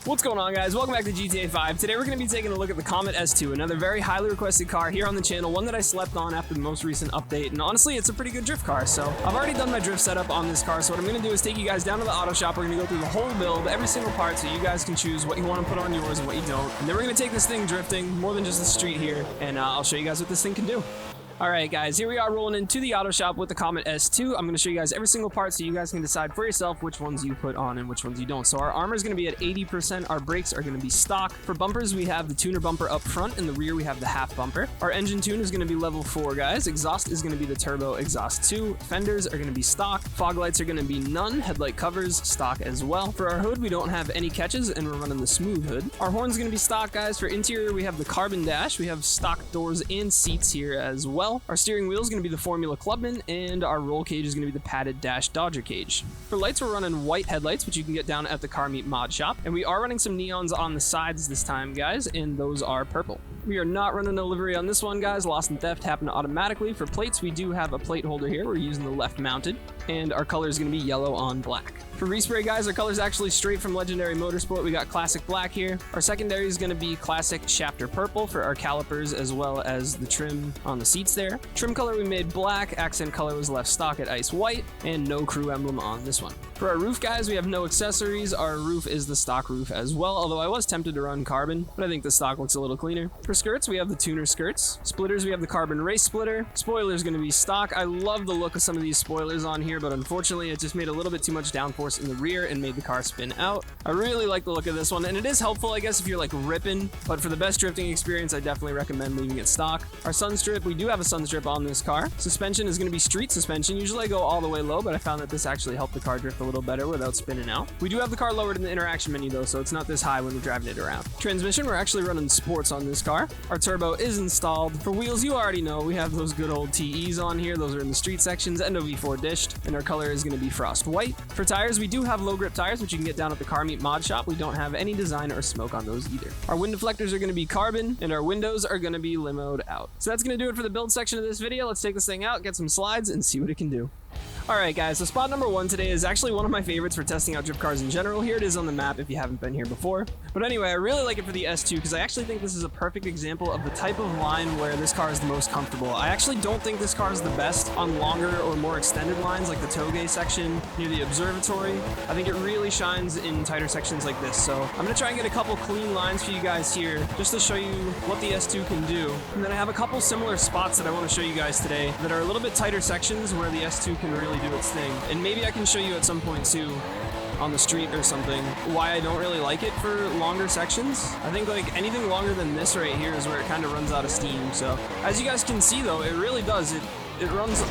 What's going on, guys? Welcome back to GTA 5. Today we're going to be taking a look at the Comet S2, another very highly requested car here on the channel, one that I slept on after the most recent update, and honestly, it's a pretty good drift car. So I've already done my drift setup on this car, so what I'm going to do is take you guys down to the auto shop. We're going to go through the whole build, every single part, so you guys can choose what you want to put on yours and what you don't. And then we're going to take this thing drifting, more than just the street here, and I'll show you guys what this thing can do. Alright guys, here we are rolling into the auto shop with the Comet S2. I'm going to show you guys every single part so you guys can decide for yourself which ones you put on and which ones you don't. So our armor is going to be at 80%, our brakes are going to be stock. For bumpers, we have the tuner bumper up front, in the rear we have the half bumper. Our engine tune is going to be level 4, guys. Exhaust is going to be the turbo exhaust 2. Fenders are going to be stock. Fog lights are going to be none. Headlight covers, stock as well. For our hood, we don't have any catches and we're running the smooth hood. Our horn is going to be stock, guys. For interior, we have the carbon dash. We have stock doors and seats here as well. Our steering wheel is going to be the Formula Clubman, and our roll cage is going to be the padded dash Dodger cage. For lights, we're running white headlights, which you can get down at the Car Meet Mod Shop, and we are running some neons on the sides this time, guys, and those are purple. We are not running a livery on this one, guys. Lost and theft happen automatically. For plates, we do have a plate holder here. We're using the left mounted, and our color is going to be yellow on black. For respray, guys, our color is actually straight from Legendary Motorsport. We got classic black here. Our secondary is going to be classic shafter purple for our calipers, as well as the trim on the seats there. Trim color we made black, accent color was left stock at ice white, and no crew emblem on this one. For our roof, guys, we have no accessories. Our roof is the stock roof as well, although I was tempted to run carbon, but I think the stock looks a little cleaner. For skirts, we have the tuner skirts. Splitters, we have the carbon race splitter. Spoiler is going to be stock. I love the look of some of these spoilers on here, but unfortunately it just made a little bit too much downforce in the rear and made the car spin out. I really like the look of this one, and it is helpful, I guess, if you're like ripping, but for the best drifting experience, I definitely recommend leaving it stock. Our sun strip, we do have a sun strip on this car. Suspension is going to be street suspension. Usually I go all the way low, but I found that this actually helped the car drift a little better without spinning out. We do have the car lowered in the interaction menu though, so it's not this high when we're driving it around. Transmission, we're actually running sports on this car. Our turbo is installed. For wheels, you already know, we have those good old TEs on here. Those are in the street sections, NOV4 dished, and our color is going to be frost white. For tires, we do have low grip tires, which you can get down at the Car Meet Mod Shop. We don't have any design or smoke on those either. Our wind deflectors are going to be carbon, and our windows are going to be limoed out. So that's going to do it for the build section of this video. Let's take this thing out, get some slides, and see what it can do. Alright guys, so spot number 1 today is actually one of my favorites for testing out drift cars in general. Here it is on the map if you haven't been here before. But anyway, I really like it for the S2 because I actually think this is a perfect example of the type of line where this car is the most comfortable. I actually don't think this car is the best on longer or more extended lines like the Toge section near the observatory. I think it really shines in tighter sections like this. So I'm going to try and get a couple clean lines for you guys here just to show you what the S2 can do. And then I have a couple similar spots that I want to show you guys today that are a little bit tighter sections where the S2 can really do its thing. And maybe I can show you at some point too on the street or something why I don't really like it for longer sections. I think like anything longer than this right here is where it kind of runs out of steam. So as you guys can see though, it really does. It runs,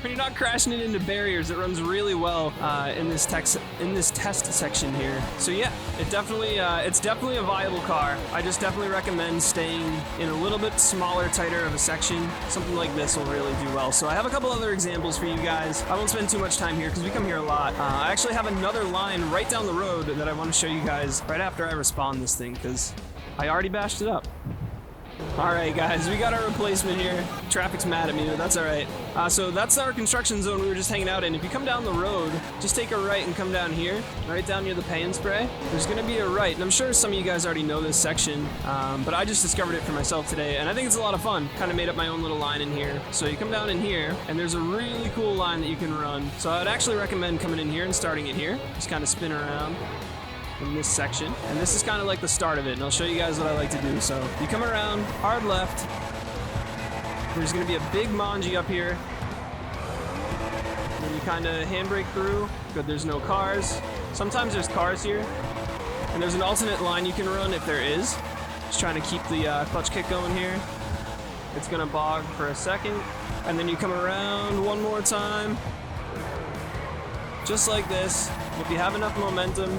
when you're not crashing it into barriers, it runs really well in this test section here. So yeah, it's definitely a viable car. I just definitely recommend staying in a little bit smaller, tighter of a section. Something like this will really do well. So I have a couple other examples for you guys. I won't spend too much time here because we come here a lot. I actually have another line right down the road that I want to show you guys right after I respawn this thing because I already bashed it up. Alright guys, we got our replacement here. Traffic's mad at me, but that's alright. So that's our construction zone we were just hanging out in. If you come down the road, just take a right and come down here, right down near the pay and spray. There's going to be a right, and I'm sure some of you guys already know this section, but I just discovered it for myself today, and I think it's a lot of fun. Kind of made up my own little line in here. So you come down in here, and there's a really cool line that you can run. So I'd actually recommend coming in here and starting it here. Just kind of spin around in this section, and this is kind of like the start of it, and I'll show you guys what I like to do. So you come around, hard left, there's going to be a big manji up here, and then you kind of handbrake through. Good, there's no cars. Sometimes there's cars here, and there's an alternate line you can run if there is. Just trying to keep the clutch kick going here. It's going to bog for a second, and then you come around one more time, just like this. If you have enough momentum,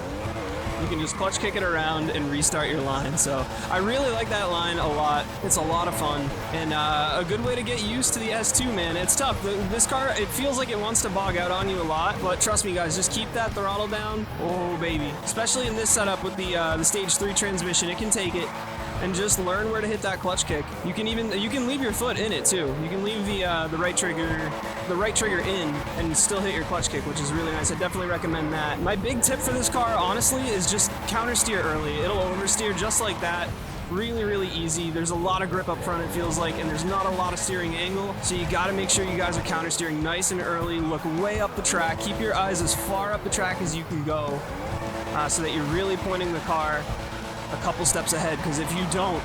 you can just clutch kick it around and restart your line. So I really like that line a lot. It's a lot of fun and a good way to get used to the S2, man. It's tough. This car, it feels like it wants to bog out on you a lot, but trust me guys, just keep that throttle down. Oh baby, especially in this setup with the stage 3 transmission, it can take it. and just learn where to hit that clutch kick. You can leave your foot in it too. You can leave the right trigger in and still hit your clutch kick, which is really nice. I definitely recommend that. My big tip for this car, honestly, is just counter steer early. It'll oversteer just like that. Really, really easy. There's a lot of grip up front, it feels like, and there's not a lot of steering angle, so you gotta make sure you guys are counter steering nice and early. Look way up the track. Keep your eyes as far up the track as you can go, so that you're really pointing the car a couple steps ahead, because if you don't,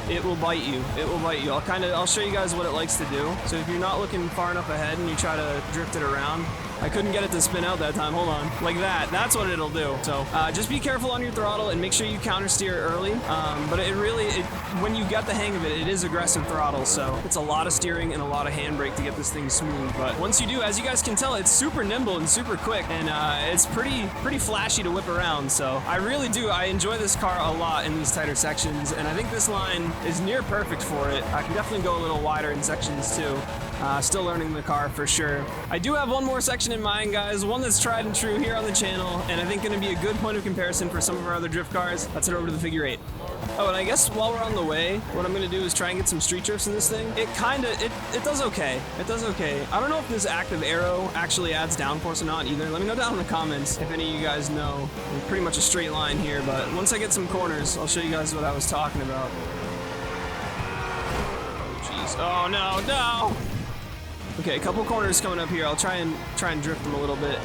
it will bite you. It will bite you. I'll show you guys what it likes to do. So if you're not looking far enough ahead and you try to drift it around, I couldn't get it to spin out that time. Hold on. Like that. That's what it'll do. So just be careful on your throttle and make sure you counter steer early. But when you get the hang of it, it is aggressive throttle. So it's a lot of steering and a lot of handbrake to get this thing smooth. But once you do, as you guys can tell, it's super nimble and super quick, and it's pretty flashy to whip around. So I really do. I enjoy this car a lot in these tighter sections, and I think this line is near perfect for it. I can definitely go a little wider in sections too. Still learning the car for sure. I do have one more section in mind, guys, one that's tried and true here on the channel, and I think going to be a good point of comparison for some of our other drift cars. Let's head over to the figure 8. Oh, and I guess while we're on the way, what I'm going to do is try and get some street drifts in this thing. It does okay. It does okay. I don't know if this active arrow actually adds downforce or not either. Let me know down in the comments if any of you guys know. It's pretty much a straight line here, but once I get some corners, I'll show you guys what I was talking about. Oh, jeez. Oh, no, no! Okay, a couple corners coming up here. I'll try and drift them a little bit.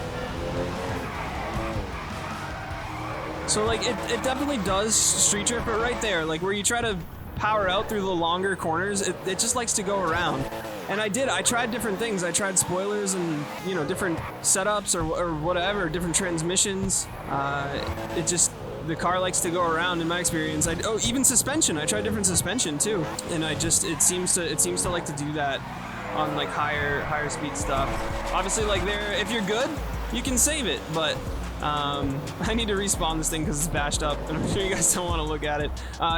So like it definitely does street drift, but right there, like where you try to power out through the longer corners, it just likes to go around. And I tried different things. I tried spoilers and, you know, different setups or whatever, different transmissions. The car likes to go around in my experience. Even suspension. I tried different suspension too, and it seems to like to do that on like higher speed stuff. Obviously, like if you're good, you can save it, but I need to respawn this thing because it's bashed up, and I'm sure you guys don't want to look at it.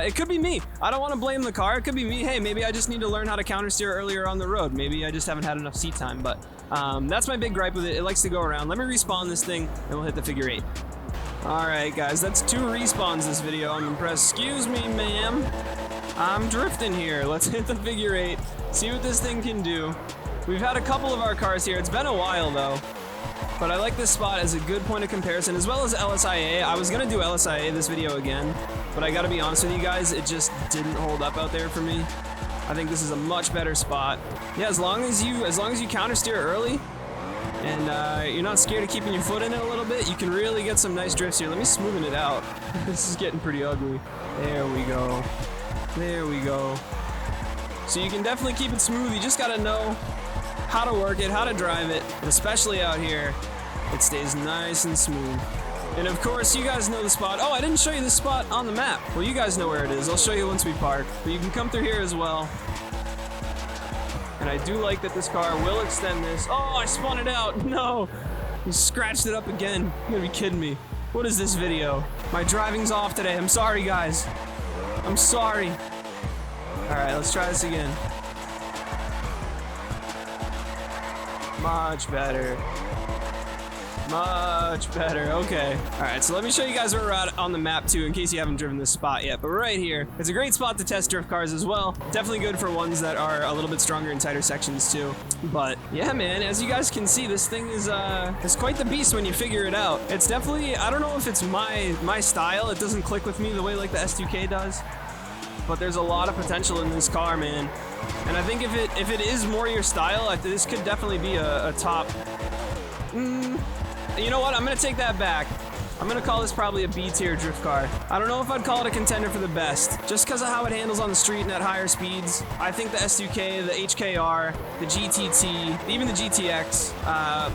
It could be me. I don't want to blame the car. It could be me. Hey, maybe I just need to learn how to counter steer earlier on the road. Maybe I just haven't had enough seat time, but that's my big gripe with it. It likes to go around. Let me respawn this thing, and we'll hit the figure 8. Alright guys, that's 2 respawns this video. I'm impressed. Excuse me, ma'am. I'm drifting here. Let's hit the figure 8. See what this thing can do. We've had a couple of our cars here. It's been a while though. But I like this spot as a good point of comparison, as well as LSIA. I was gonna do LSIA this video again, but I gotta be honest with you guys, it just didn't hold up out there for me. I think this is a much better spot. Yeah, as long as you counter steer early, and you're not scared of keeping your foot in it a little bit, you can really get some nice drifts here. Let me smoothen it out. This is getting pretty ugly. There we go. There we go. So you can definitely keep it smooth. You just gotta know how to work it, how to drive it, and especially out here, it stays nice and smooth. And of course, you guys know the spot. Oh, I didn't show you this spot on the map. Well, you guys know where it is. I'll show you once we park. But you can come through here as well. And I do like that this car will extend this. Oh, I spun it out. No. You scratched it up again. You're gonna be kidding me. What is this video? My driving's off today. I'm sorry, guys. I'm sorry. All right, let's try this again. Much better. Much better. Okay. All right, so let me show you guys where we're at on the map too, in case you haven't driven this spot yet. But we're right here. It's a great spot to test drift cars as well. Definitely good for ones that are a little bit stronger in tighter sections too. But yeah, man, as you guys can see, this thing is quite the beast when you figure it out. It's definitely, I don't know if it's my style. It doesn't click with me the way like the S2K does. But there's a lot of potential in this car, man. And I think if it is more your style, this could definitely be a top. You know what? I'm gonna take that back. I'm gonna call this probably a B tier drift car. I don't know if I'd call it a contender for the best, just because of how it handles on the street and at higher speeds. I think the S2K, the HKR, the GTT, even the GTX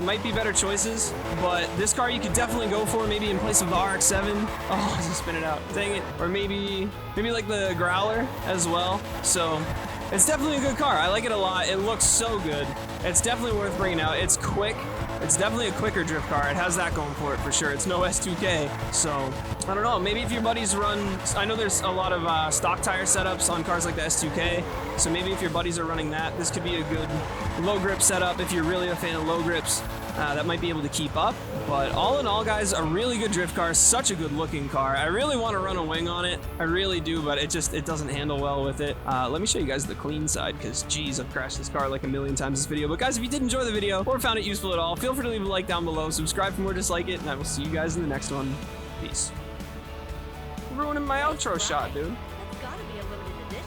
might be better choices, but this car you could definitely go for maybe in place of the RX-7. Oh, I just spin it out. Dang it. Or maybe like the Growler as well. So it's definitely a good car. I like it a lot. It looks so good. It's definitely worth bringing out. It's quick. It's definitely a quicker drift car. It has that going for it for sure. It's no S2K, so I don't know. Maybe if your buddies run, I know there's a lot of stock tire setups on cars like the S2K, so maybe if your buddies are running that, this could be a good low grip setup if you're really a fan of low grips. that might be able to keep up. But all in all, guys, a really good drift car, such a good looking car. I really want to run a wing on it. I really do, but it doesn't handle well with it. Let me show you guys the clean side, because geez, I've crashed this car like a million times this video. But guys, if you did enjoy the video or found it useful at all, feel free to leave a like down below, subscribe for more just like it, and I will see you guys in the next one. Peace. Ruining my outro shot, dude. That's gotta be a limited edition.